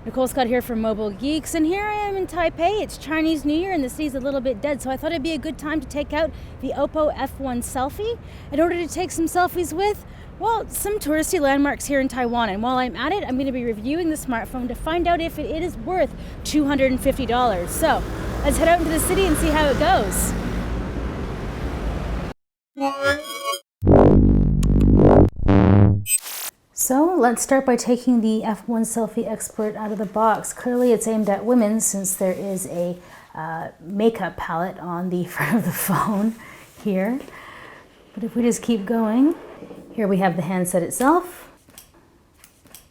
Nicole Scott here from Mobile Geeks, and here I am in Taipei. It's Chinese New Year and the city's a little bit dead, so I thought it'd be a good time to take out the OPPO F1 Selfie in order to take some selfies with, well, some touristy landmarks here in Taiwan. And while I'm at it, I'm going to be reviewing the smartphone to find out if it is worth $250. So let's head out into the city and see how it goes. So let's start by taking the F1 Selfie Expert out of the box. Clearly it's aimed at women since there is a makeup palette on the front of the phone here. But if we just keep going, here we have the handset itself,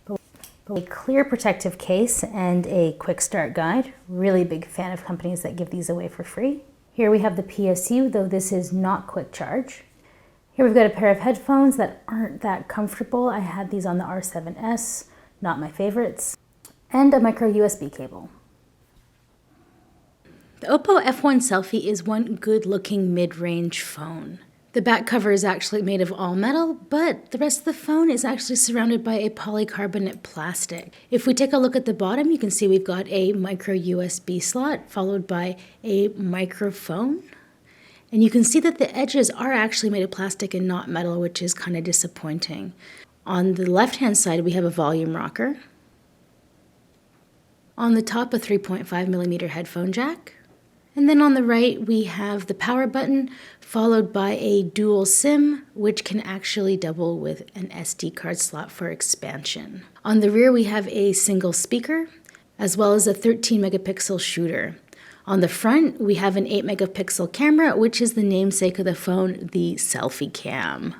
a clear protective case and a quick start guide. Really big fan of companies that give these away for free. Here we have the PSU, though this is not quick charge. Here we've got a pair of headphones that aren't that comfortable. I had these on the R7S, not my favorites. And a micro USB cable. The OPPO F1 Selfie is one good looking mid-range phone. The back cover is actually made of all metal, but the rest of the phone is actually surrounded by a polycarbonate plastic. If we take a look at the bottom, you can see we've got a micro USB slot followed by a microphone. And you can see that the edges are actually made of plastic and not metal, which is kind of disappointing. On the left-hand side, we have a volume rocker. On the top, a 3.5mm headphone jack. And then on the right, we have the power button, followed by a dual SIM, which can actually double with an SD card slot for expansion. On the rear, we have a single speaker, as well as a 13-megapixel shooter. On the front, we have an 8-megapixel camera, which is the namesake of the phone, the Selfie Cam.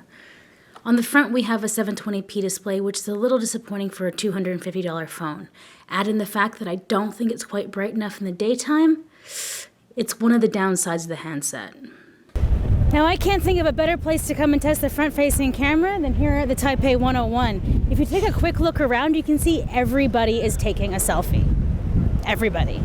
On the front, we have a 720p display, which is a little disappointing for a $250 phone. Add in the fact that I don't think it's quite bright enough in the daytime. It's one of the downsides of the handset. Now, I can't think of a better place to come and test the front-facing camera than here at the Taipei 101. If you take a quick look around, you can see everybody is taking a selfie. Everybody.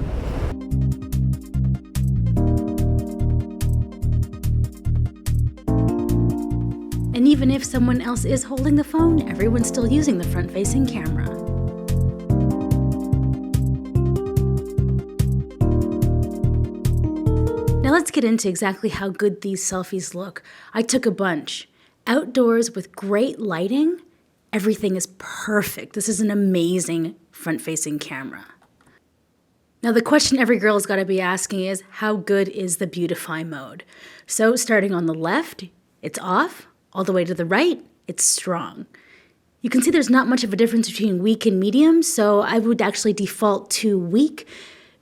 And even if someone else is holding the phone, everyone's still using the front-facing camera. Now let's get into exactly how good these selfies look. I took a bunch. Outdoors with great lighting, everything is perfect. This is an amazing front-facing camera. Now the question every girl has got to be asking is, how good is the beautify mode? So starting on the left, it's off. All the way to the right, it's strong. You can see there's not much of a difference between weak and medium, so I would actually default to weak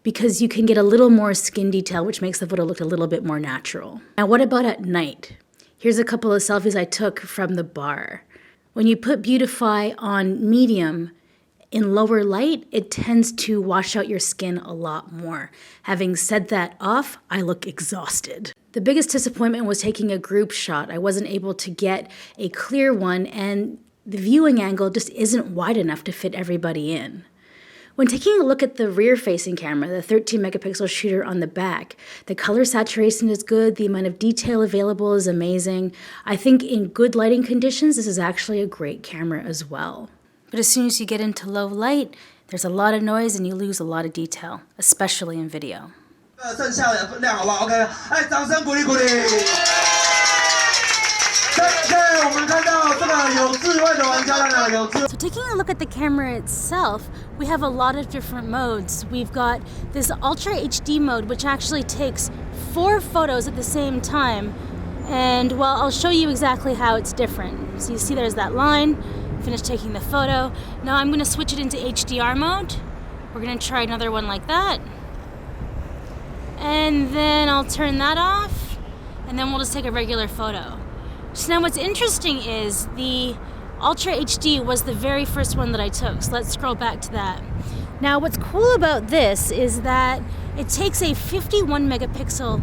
because you can get a little more skin detail, which makes the photo look a little bit more natural. Now, what about at night? Here's a couple of selfies I took from the bar. When you put beautify on medium, in lower light, it tends to wash out your skin a lot more. Having said that off, I look exhausted. The biggest disappointment was taking a group shot. I wasn't able to get a clear one, and the viewing angle just isn't wide enough to fit everybody in. When taking a look at the rear-facing camera, the 13-megapixel shooter on the back, the color saturation is good, the amount of detail available is amazing. I think in good lighting conditions, this is actually a great camera as well. But as soon as you get into low light, there's a lot of noise and you lose a lot of detail, especially in video. So taking a look at the camera itself, we have a lot of different modes. We've got this Ultra HD mode, which actually takes 4 photos at the same time. And well, I'll show you exactly how it's different. So you see there's that line. Finished taking the photo. Now I'm going to switch it into HDR mode. We're going to try another one like that. And then I'll turn that off. And then we'll just take a regular photo. So now what's interesting is the Ultra HD was the very first one that I took. So let's scroll back to that. Now what's cool about this is that it takes a 51 megapixel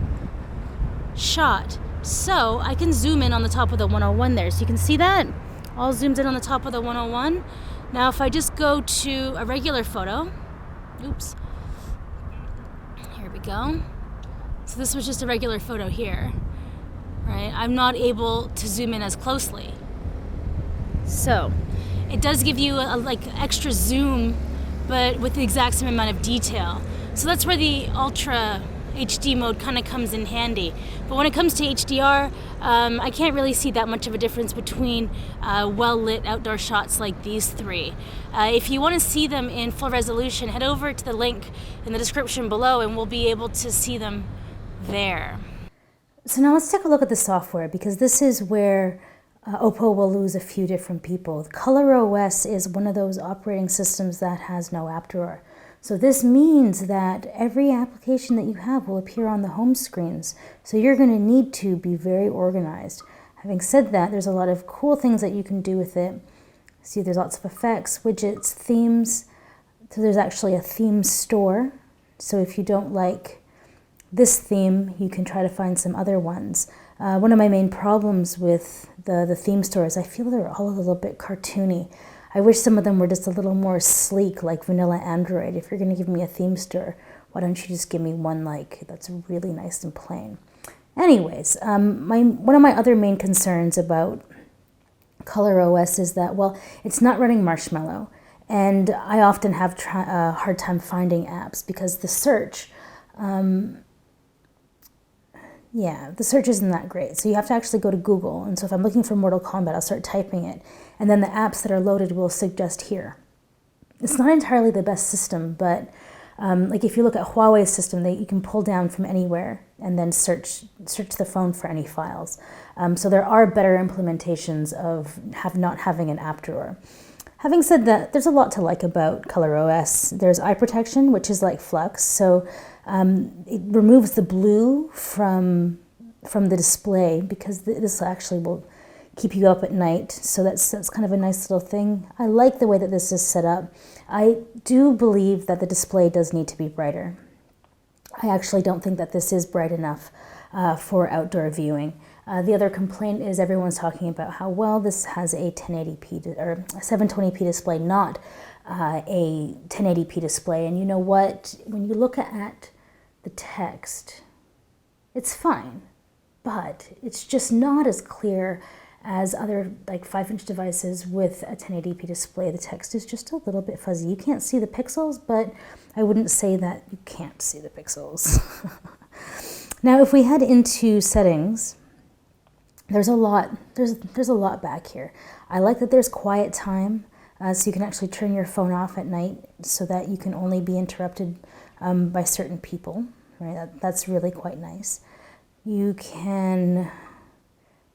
shot. So I can zoom in on the top of the 101 there. So you can see that. All zoomed in on the top of the 101. Now if I just go to a regular photo, oops, here we go. So this was just a regular photo here, right? I'm not able to zoom in as closely. So it does give you a like extra zoom but with the exact same amount of detail. So that's where the Ultra HD mode kind of comes in handy. But when it comes to HDR, I can't really see that much of a difference between well-lit outdoor shots like these three. If you want to see them in full resolution, head over to the link in the description below and we'll be able to see them there. So now let's take a look at the software, because this is where OPPO will lose a few different people. ColorOS is one of those operating systems that has no app drawer. So this means that every application that you have will appear on the home screens. So you're going to need to be very organized. Having said that, there's a lot of cool things that you can do with it. See, there's lots of effects, widgets, themes. So there's actually a theme store. So if you don't like this theme, you can try to find some other ones. One of my main problems with the theme store is I feel they're all a little bit cartoony. I wish some of them were just a little more sleek, like vanilla Android. If you're going to give me a theme store, why don't you just give me one that's really nice and plain? Anyways, one of my other main concerns about ColorOS is that, well, it's not running Marshmallow, and I often have a hard time finding apps because the search, the search isn't that great. So you have to actually go to Google. And so if I'm looking for Mortal Kombat, I'll start typing it. And then the apps that are loaded will suggest here. It's not entirely the best system, but like if you look at Huawei's system, you can pull down from anywhere and then search the phone for any files. So there are better implementations of not having an app drawer. Having said that, there's a lot to like about ColorOS. There's eye protection, which is like Flux. So it removes the blue from the display, because this actually will keep you up at night. So that's kind of a nice little thing. I like the way that this is set up. I do believe that the display does need to be brighter. I actually don't think that this is bright enough for outdoor viewing. The other complaint is everyone's talking about how, well, this has a 1080p or a 720p display, not a 1080p display. And you know what? When you look at the text, it's fine, but it's just not as clear as other like 5-inch devices with a 1080p display. The text is just a little bit fuzzy. You can't see the pixels, but I wouldn't say that you can't see the pixels. Now, if we head into settings, there's a lot back here. I like that there's quiet time, so you can actually turn your phone off at night so that you can only be interrupted by certain people. Right? That's really quite nice. You can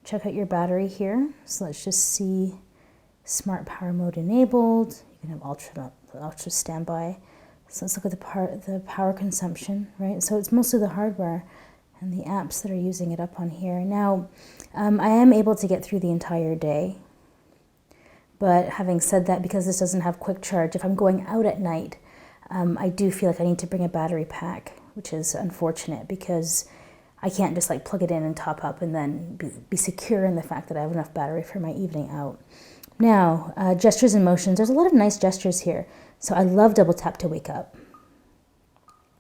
check out your battery here. So let's just see smart power mode enabled. You can have ultra standby. So let's look at the power consumption, right? So it's mostly the hardware and the apps that are using it up on here. Now, I am able to get through the entire day. But having said that, because this doesn't have quick charge, if I'm going out at night, I do feel like I need to bring a battery pack, which is unfortunate because I can't just like plug it in and top up and then be secure in the fact that I have enough battery for my evening out. Now, gestures and motions. There's a lot of nice gestures here. So I love double tap to wake up.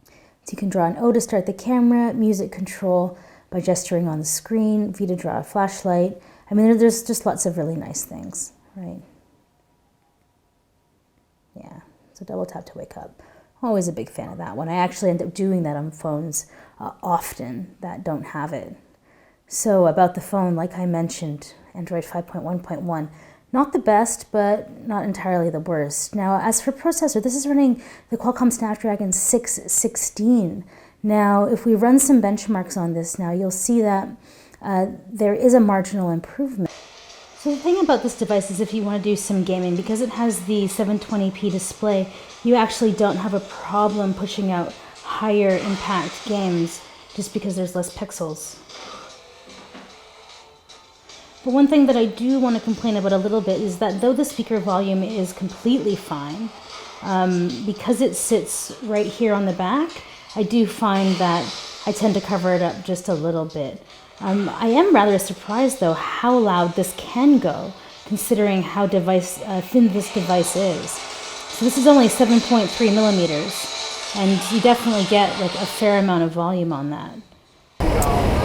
So you can draw an O to start the camera, music control by gesturing on the screen, V to draw a flashlight. I mean, there's just lots of really nice things, right? Yeah, so double tap to wake up. Always a big fan of that one. I actually end up doing that on phones often that don't have it. So about the phone, like I mentioned, Android 5.1.1, not the best, but not entirely the worst. Now, as for processor, this is running the Qualcomm Snapdragon 616. Now, if we run some benchmarks on this now, you'll see that there is a marginal improvement. So the thing about this device is if you want to do some gaming, because it has the 720p display, you actually don't have a problem pushing out higher impact games just because there's less pixels. But one thing that I do want to complain about a little bit is that though the speaker volume is completely fine, because it sits right here on the back, I do find that I tend to cover it up just a little bit. I am rather surprised though how loud this can go, considering how thin this device is. So this is only 7.3 millimeters, and you definitely get like a fair amount of volume on that.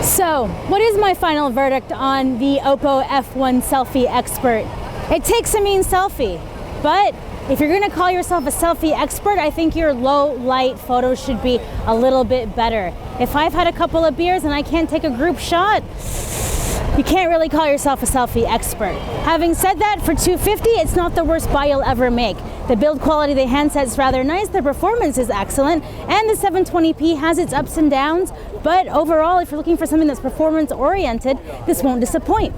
So, what is my final verdict on the OPPO F1 Selfie Expert? It takes a mean selfie, but If you're gonna call yourself a selfie expert, I think your low light photos should be a little bit better. If I've had a couple of beers and I can't take a group shot, you can't really call yourself a selfie expert. Having said that, for $250, it's not the worst buy you'll ever make. The build quality of the handset's rather nice, the performance is excellent, and the 720p has its ups and downs, but overall, if you're looking for something that's performance-oriented, this won't disappoint.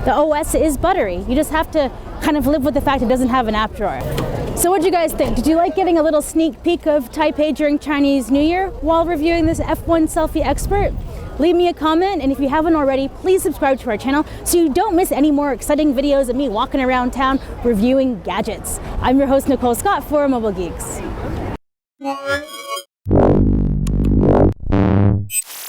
The OS is buttery. You just have to kind of live with the fact it doesn't have an app drawer. So what do you guys think? Did you like getting a little sneak peek of Taipei during Chinese New Year while reviewing this F1 Selfie Expert? Leave me a comment, and if you haven't already, please subscribe to our channel so you don't miss any more exciting videos of me walking around town reviewing gadgets. I'm your host, Nicole Scott for Mobile Geeks.